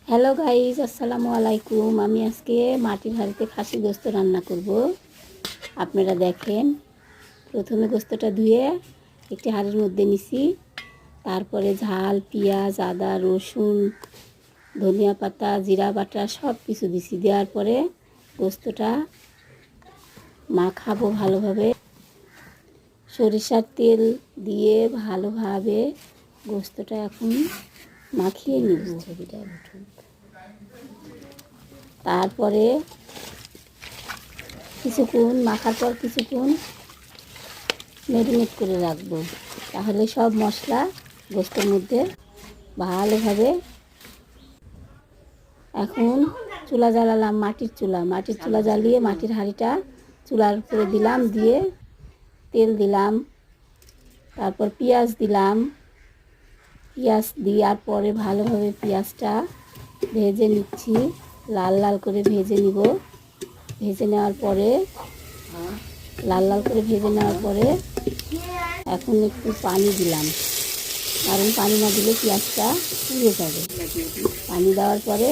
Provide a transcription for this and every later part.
Hello guys, আসসালামু আলাইকুম। আমি আজকে মাটির হাঁড়িতে খাসি গোস্ত রান্না করব। আপনারা দেখেন, প্রথমে গোস্তটা ধুয়ে একটি হাঁড়ির মধ্যে নিছি। তারপরে ঝাল, পেঁয়াজ, আদা, রসুন, ধনিয়া পাতা, জিরা বাটা সব কিছু দিছি। দেওয়ার পরে গোস্তটা মাখাবো ভালোভাবে। সরিষার তেল দিয়ে ভালোভাবে গোস্তটা এখন মাখিয়ে নিব। তারপরে কিছুক্ষণ মাখার পর কিছুক্ষণ ম্যারিনেট করে রাখবো। তাহলে সব মশলা গোস্তের মধ্যে ভালোভাবে। এখন চুলা জ্বালালাম, মাটির চুলা জ্বালিয়ে মাটির হাঁড়িটা চুলার উপরে দিলাম, দিয়ে তেল দিলাম, তারপর পেঁয়াজ দিলাম। পেঁয়াজ দেওয়ার পরে ভালোভাবে পেঁয়াজটা ভেজে নিচ্ছি, লাল লাল করে ভেজে নিব। ভেজে নেওয়ার পরে লাল লাল করে ভেজে নেওয়ার পরে এখন একটু পানি দিলাম, কারণ পানি না দিলে পেঁয়াজটা পুড়ে যাবে। পানি দেওয়ার পরে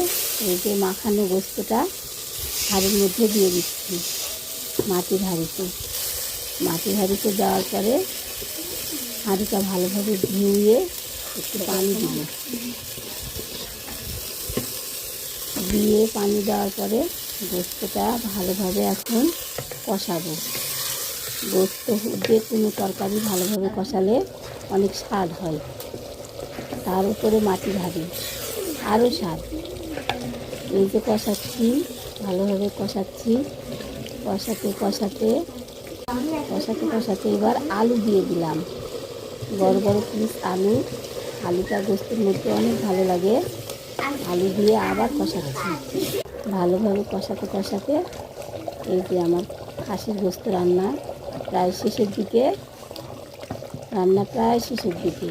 এই যে মাখানো গোস্তটা হাঁড়ির মধ্যে দিয়ে দিচ্ছি। মাটির হাঁড়িতে দেওয়ার পরে হাঁড়িটা ভালোভাবে ধুয়ে একটু পানি দিয়ে পানি দেওয়ার পরে গোস্তটা ভালোভাবে এখন কষাবো। গোস্ত যে কোনো তরকারি ভালোভাবে কষালে অনেক স্বাদ হয়। তার উপরে মাটির হাঁড়ি আরও স্বাদ। এই যে কষাচ্ছি, ভালোভাবে কষাচ্ছি। কষাতে এবার আলু দিয়ে দিলাম। বড় বড় পিস আলুটা গোস্তের মধ্যে অনেক ভালো লাগে। আলু দিয়ে আবার কষাচ্ছি। ভালোভাবে কষাতে এই যে আমার খাসির গোস্ত রান্না প্রায় শেষের দিকে।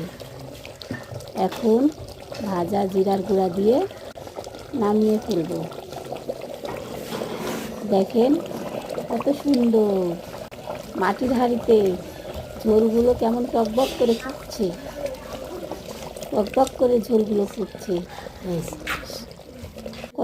এখন ভাজা জিরার গুঁড়া দিয়ে নামিয়ে ফেলব। দেখেন কত সুন্দর মাটির হাঁড়িতে ঝোলগুলো কেমন টকবক করে ফুটছে। ঝোলগুলো ফুটছে।